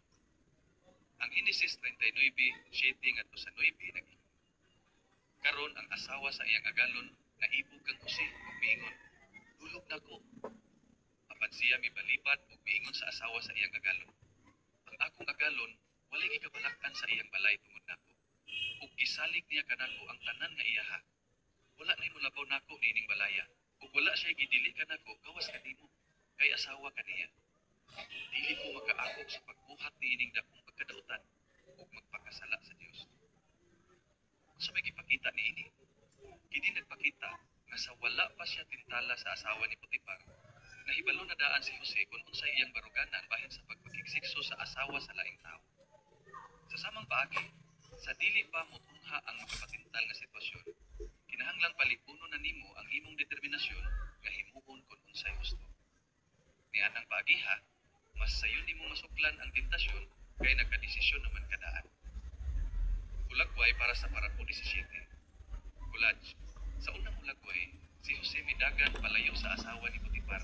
Ang Genesis 39:7 ngadto sa 9 nag karon ang asawa sa iyang agalon naibog kang Jose ug miingon, "Dulog nako." Apan siya mibalibad ug miingon sa asawa sa iyang agalon, "Ang akong agalon walay gikabalakan sa iyang balay tungod nako. Ug gisalig niya kanako ang tanan nga iyaha. Wala na mulabaw nako niining balaya, ug wala siya gidili kanako gawas kanimo, kay asawa kaniya. Dili ko makaakog sa pagbuhat niining dakong pagkadautan ug magpakasala sa Dios." Sa may gipakita niini, kini nagpakita nga sa wala pa siya tintala sa asawa ni Potifar, nahibalo na daan si Jose kung unsay iyang baruganan bahin sa pagpakiksikso sa asawa sa laing tao. Sa samang paagi, sa dili pa motungha ang makapatintal nga sitwasyon, kinahanglang palipuno na nimo ang imong determinasyon nga himuon kung unsay gusto. Nianang paagiha, mas sayo nimo masuklan ang tentasyon kay nagkadesisyon naman kadaan. Hulagway para sa Parapo 17. Collage. Sa unang hulagway, si Jose midagan palayo sa asawa ni Potiphar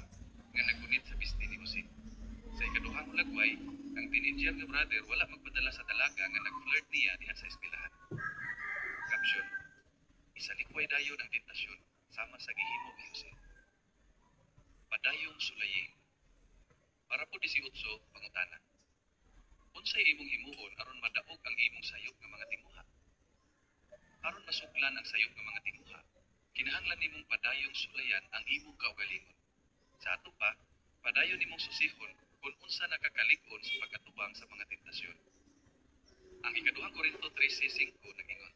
nga nagunit sa bisti ni Jose. Sa ikaduhang hulagway, ang teenager nga brother wala magpadala sa dalaga nga nag-flirt niya diha sa eskwelahan. Caption. Isalikway dayon ang tentasyon sama sa gihimo ni Jose. Padayong sulayin. Parapo 18, pangutana. Unsay imong himuon aron madaog ang imong sayop nga mga timuha? Aron masuklan ang sayop nga mga timuha, kinahanglan nimong padayong sulayan ang imong kaugalingon. Sa ato pa, padayon nimong susihon kung unsa nakakalig-on sa pag-atubang sa mga tentasyon. Ang ikaduhang Korinto 13:5 nagingon,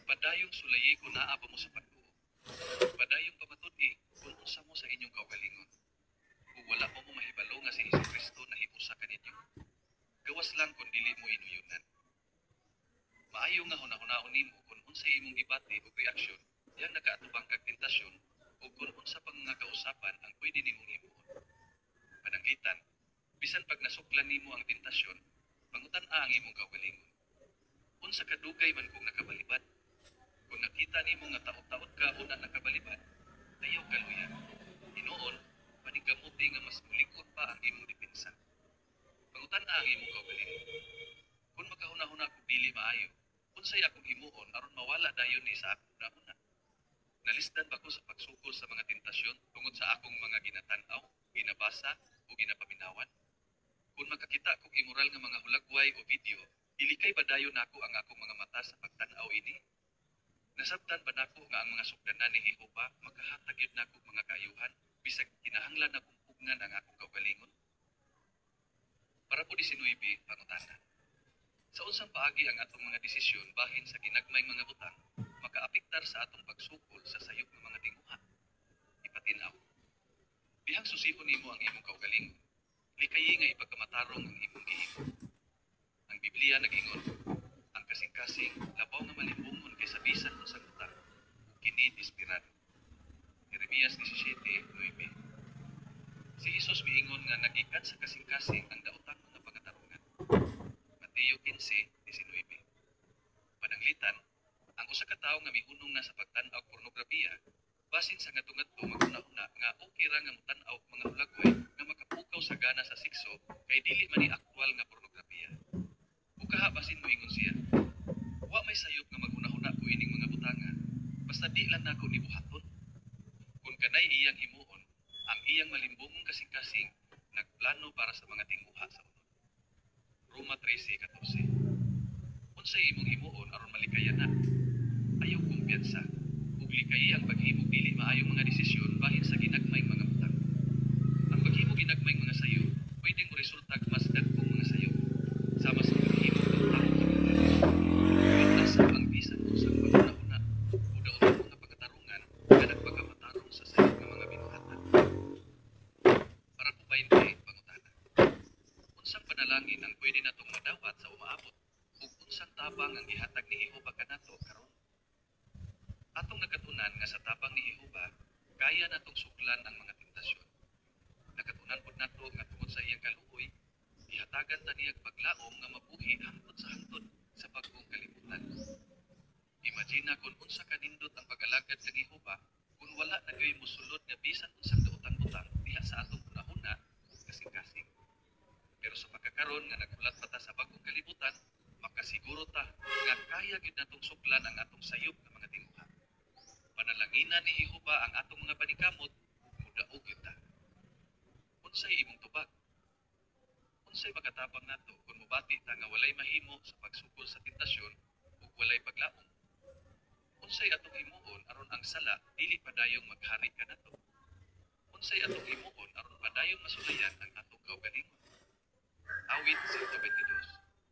padayong sulayi kung naa pa mo sa pagtuo. Padayong pamatud-i kung unsa mo sa inyong kaugalingon. Kung wala mo mahibalo nga si Jesucristo na hiusa kaninyo, gawas lang kung dili mo inuyunan. Maayo nga hunahunahon nimo kung unsay imong gibati o reaksyon yang nakaatubang kag tentasyon o kung unsa pang nga kausapan ang pwede nimong himuon. Pananglitan, bisan pag nasuklan nimo ang tentasyon, pangutan-a ang imong kaugalingon. Unsa kadugay man kung nakabalibad. Kung nakita nimo nga taot-taot ka o na nakabalibad, ayaw kaluyan. Tinuon, panigamuti nga mas mulikot pa ang imong depensa. Pangutan-a ang imong kaugalingon. Kung makahuna-huna kung dili maayo, unsay akong himuon aron mawala dayon ni sa akong una. Nalisdan ba ko sa pagsukol sa mga tentasyon tungod sa akong mga ginatan-aw, ginabasa o ginapaminawan? Kung makakita kong immoral nga mga hulagway o video, ilikay ba dayon nako ang akong mga mata sa pagtan-aw ini? Nasabtan ba nako nga ang mga sukdanan ni Jehova makahatag yun nako mga kaayuhan bisag kinahanglan na kong pugnan ang akong kaugalingon? Para po 19, pangutana. Sa unsang paagi ang atong mga desisyon bahin sa ginagmayng mga butang, makaapektar sa atong pagsukol sa sayop ng mga tinguha. Ipatinaw. Bihang susihon nimo ang imong kaugalingon, likayi nga ipagkamatarong ang imong gihimo. Ang Biblia nagingon, ang kasing-kasing labaw nga malimbungon kaysa bisan unsang butang, kini desperado. Jeremias 17:9. Si Jesus miingon nga nagikan sa kasing-kasing ang daotang mga pangatarungan. Mateo 15:19. Pananglitan, ang usa ka tawo nga mihunong na sa pagtan-aw og pornografiya, basin sa ngadto-ngadto maguna-una nga okay ra nga mutan-aw og mga hulagway nga makapukaw sa gana sa sikso kay dili man ni aktwal nga pornografiya. Ukaha basin moingon siya, wa may sayop nga maguna-una ko ining mga butanga, basta di lang nako ni buhaton. Kung kanay iyang himuon, ang iyang malimbungong kasing-kasing nagplano para sa mga tinguha sa unod. Roma 13:14. Unsay imong himuon aron malikayan na? Ayaw kumpiyansa. Ug likayi ang paghimo dili maayong mga desisyon bahin sa ginagmayng mga butang. Ang paghimo ginagmayng mga sayo, pwedeng resulta mas dagkong mga sayo. Sama sa paghimo ng butang sa mga desisyon. Paglasap ang bisan usang paguna-una o daotang mga pagkatarungan nga nagpagkamatarong sa sayo ng mga binuhatan. Para po 20, pangutana. Unsang panalangin ang pwede natong madawat sa umaabot ug unsang tabang ang gihatag ni Jehova kanato karon? Atong nakatunan nga sa tabang ni Jehova, kaya natong suklan ang mga tentasyon. Nakatunan pud nato nga tungod sa iyang kaluoy, ihatagan ta niyang paglaom nga mabuhi hangtod sa hangtod sa bag-ong kalibutan. Imagina kung unsa kanindot ang pag-alagad sa Jehova kung wala na gayud mosulod nga bisan unsang daotang-butang diha sa atong una-una ug kasing-kasing. Pero sa pagkakaron nga nagulat pa ta sa bag-ong kalibutan, makasiguro ta nga kaya gid natong suklan ang atong sayop nga mga tinguha. Panalanginan ni Jehova ang atong mga panikamot, mudaog yun ta. Unsay imong tubag? Unsay makatabang nato kung mubati ta nga walay mahimo sa pagsukol sa tentasyon ug walay paglaom? Unsay atong himuon aron ang sala dili padayong maghari kanato? Unsay atong himuon aron padayong masulayan ang atong kaugalingon? Awit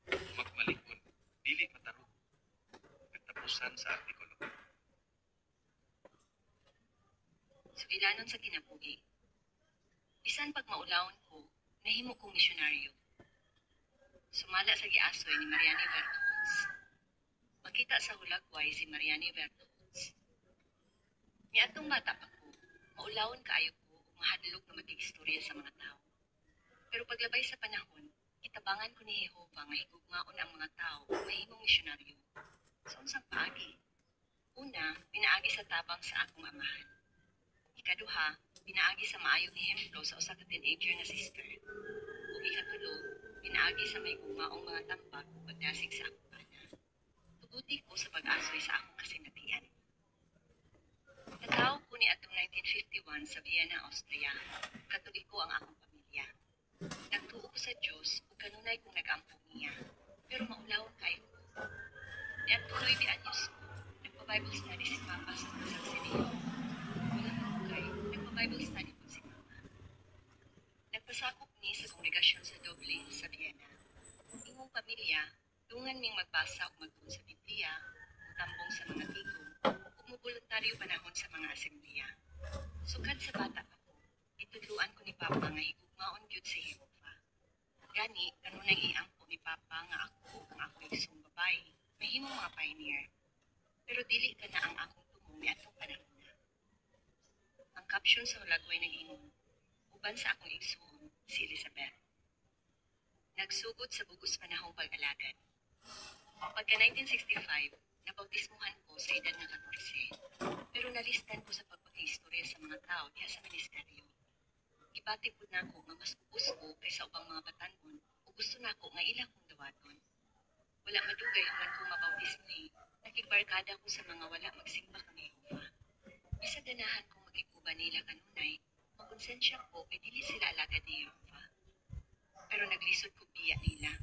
122. Magmalikon, dili matarong. Katapusan sa artikulo. Sugilanon sa kinabuhi. Bisan pag maulawon ko, nahimo kong misyonaryo. Sumala sa giasoy ni Mariani Bertolds. Makita sa hulagway si Mariani Bertolds. Niadtong bata pa ko, maulawon kaayo ko ug mahadlok na magigistorya sa mga tao. Pero paglabay sa panahon, Kitabangan ko ni Jehovah nga higugmaon ang mga tao ug mahimong misyonaryo. Sa unsang paagi? Una, pinaagi sa tabang sa akong amahan. Ikaduha, pinaagi sa maayong ehemplo sa usa ka teenager nga sister. Ug ikatulo, pinaagi sa may gugmaong mga tambag ug pagdasig sa akong bana. Tuguti ko sa pag-asoy sa akong kasinatian. Natawo ko ni atong 1951 sa Vienna, Austria. Katoliko ang akong pamilya. Nagtuo ko sa Diyos ug kanunay kong nag-ampong niya. Pero maulawon kayo ko. Niadtong 9 anyos ko, nagpa-Bible study si Papa sa pagsaksi niya. Wala malugay, nagpa-Bible study po si Papa. Nagpasakop ni sa kongregasyon sa Dublin, sa Vienna. Imong pamilya, dungan ming magbasa ug magtuon sa Biblia, tambong sa mga tigong, ug moboluntaryo panahon sa mga asemblea. Sukad sa bata ako, itudluan ko ni Papa nga higugmaon gyud si Jehovah. Gani, kanunay iampo ni Papa nga ako ang akong isong babae, mahimong mga pioneer. Pero dili ka na ang akong tumong niadtong panahon na. Ang caption sa hulagway nag-ingon, uban sa akong igsuon, si Elizabeth. Nagsugod sa bugos panahong pag-alagad. Pagka 1965, nabautismuhan ko sa edad ng 14. Pero nalistan ko sa pagpaghistorya sa mga tao diha sa ministeryo. Gibati pud nako nga mas ubos ko kaysa ubang mga batan-on o gusto nako nga ila kong dawaton. Wala madugay human ko mabautismuhi, nakigbarkada ko sa mga wala magsimba kang Jehova. Bisa ganahan kong magiguba nila kanunay, makonsensya ko kay dili sila alagad ni Jehova. Pero naglisod ko biya nila.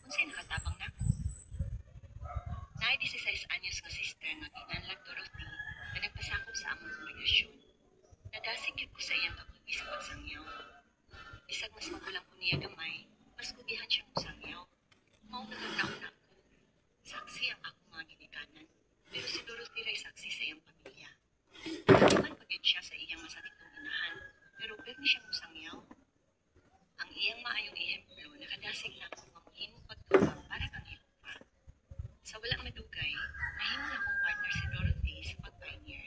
Unsay nakatabang nako? Naay 16 anyos nga sister nga ginanlag Dorothy na nagpasakop sa among kongregasyon. Nadasig gyud ko sa iyang kabuhi sa pagsangyaw. Bisag mas magulang ko niya gamay, mas kugihan siya kong sangyaw. Mao nagkataon ako. Saksi ang akong mga ginikanan, pero si Dorothy ray saksi sa iyang pamilya. Naman pagid siya sa iyang masakitong inahan, pero permi siyang musangyaw. Ang iyang maayong ehemplo nakadasig na ako nga mahimong pagtubang para kang Jehova. Sa wala madugay, nahimo na akong partner si Dorothy sa pag-pioneer.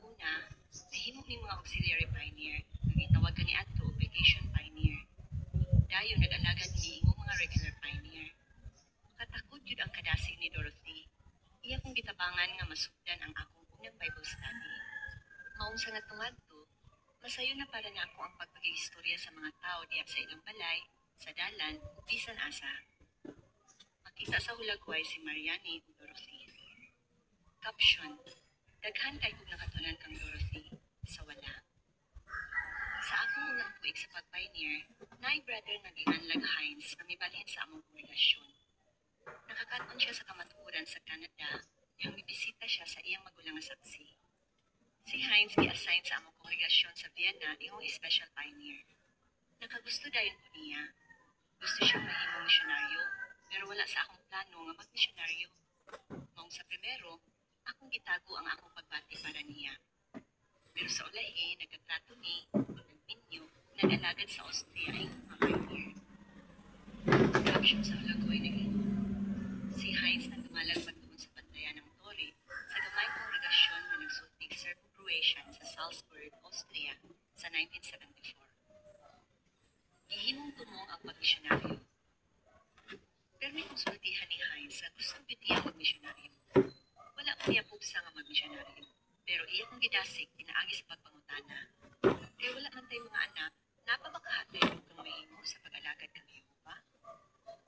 Una, nahimo ni mga auxiliary pioneer, nagitawag ka ni Adto vacation pioneer. Dayon nag-alagad ni imong mga regular pioneer. Makatakod yun ang kadasig ni Dorothy. Iya kong gitabangan nga masugdan ang akong unang Bible study. Maong sa ngadto, masayo na para na ako ang pagpaghihistorya sa mga tao diya sa ilang balay, sa dalan, ug bisan asa. Makita sa hulagway si Mariani ug Dorothy. Caption: daghan kay kog nakatunan kang Dorothy sa wala. Sa akong unang tuig sa pag-pioneer, naay brother nga ginganlag Hines na mibalhin sa among kongregasyon. Nakakaton siya sa kamatuoran sa Canada, yang mibisita siya sa iyang magulang nga saksi. Si Hines gi-assign sa among kongregasyon sa Vienna ingong special pioneer. Nakagusto dayon ko niya. Gusto siyang mahimong misyonaryo, pero wala sa akong plano nga mag-misyonaryo. Maong sa primero, akong gitago ang akong pagbati para niya. Pero sa ulahi, nagkatrato ni, nagminyo, nag-alagad sa Austria ingong mga pioneer. Caption sa hulagway nag-ingon, si Hines nang dumalag pagtuon sa bantayan ng Torre sa gamayng kongregasyon na nagsultig Serbo-Croatian sa Salzburg, Austria sa 1974. Gihimong tumong ang pag-misyonaryo. Pero may konsultihan ni Hines na gusto niya mag-misyonaryo. Wala ko niya pugsa nga mag-misyonaryo. Pero iya kong gidasig pinaagi sa pagpangutana. Kaya wala man tayo mga anak, napabakahatay kung mahimo sa pag-alagad kang Jehova.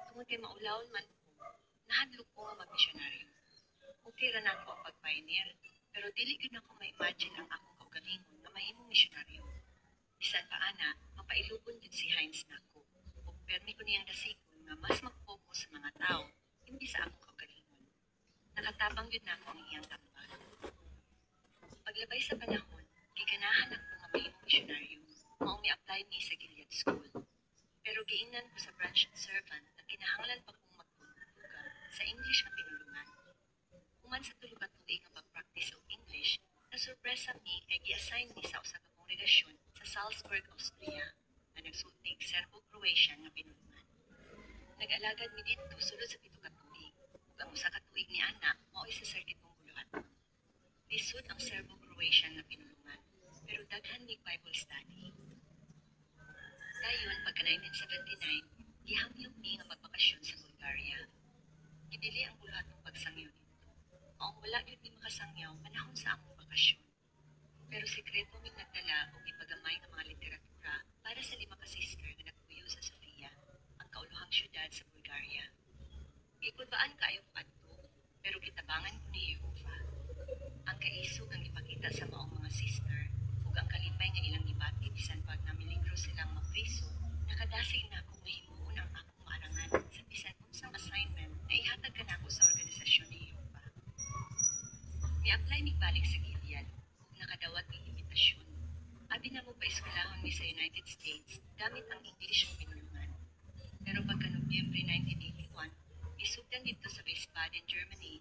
Tungod kay maulawon man ko, nahadlok ko nga mag-misyonaryo. Okay ra na ako ang pag-pioneer, pero dili gyud ako ma-imagine ang akong kaugalingon na mahimong misyonaryo. Bisan pa ana, mapailubon gyud si Hines nako. Ug permi ko niyang dasigon nga mas mag-focus sa mga tao, hindi sa akong kaugalingon. Nakatabang gyud nako ang iyang tambag. Paglabay sa panahon, giganahan ako nga mahimong misyonaryo, maong mi-apply ni sa Gilead School. Pero giingnan ko sa branch servant na kinahanglan pa kong magtulungan sa English nga pinulungan. Human sa tulo ka tuig nga pag-practice og English, nasurpresa mi kay gi-assign ni sa usa ka kongregasyon sa Salzburg, Austria, na nagsultig Serbo-Croatian nga pinulungan. Nag-alagad mi dito sulod sa 7 ka tuig, ug ang usa ka tuig ni ana mao'y sa circuit kong buluhaton. Lisod ang Serbo-Croatian nga pinulungan, pero daghan mig Bible study. Dayon, pagka 1979, Gihamyong ni nga magbakasyon sa Bulgaria. Gidili ang bulat ng pagsangyaw dito. Maong wala yun ni makasangyaw panahon sa among bakasyon. Pero sekreto may nagdala o ipagamay ng mga literatura para sa 5 ka sister na nagpuyo sa Sofia, ang kauluhang syudad sa Bulgaria. Gikudbaan kaayo ko adto, pero kitabangan ko ni Jehovah. Ang kaisog ang ipakita sa maong mga sister ug ang kalipay nga ilang ibati bisan pag namiligro silang mapriso, nakadasig na akong mahimuon ang akong maarangan sa bisan unsang assignment na ihatag kanako sa organisasyon ni Jehovah. Mi-apply mig balik sa Gilead ug nakadawat ng imbitasyon. Abi na mo pa eskwelahon mi sa United States gamit ang English ang pinulungan. Pero pagka Nobyembre 1981, isugdan dito sa Wiesbaden, Germany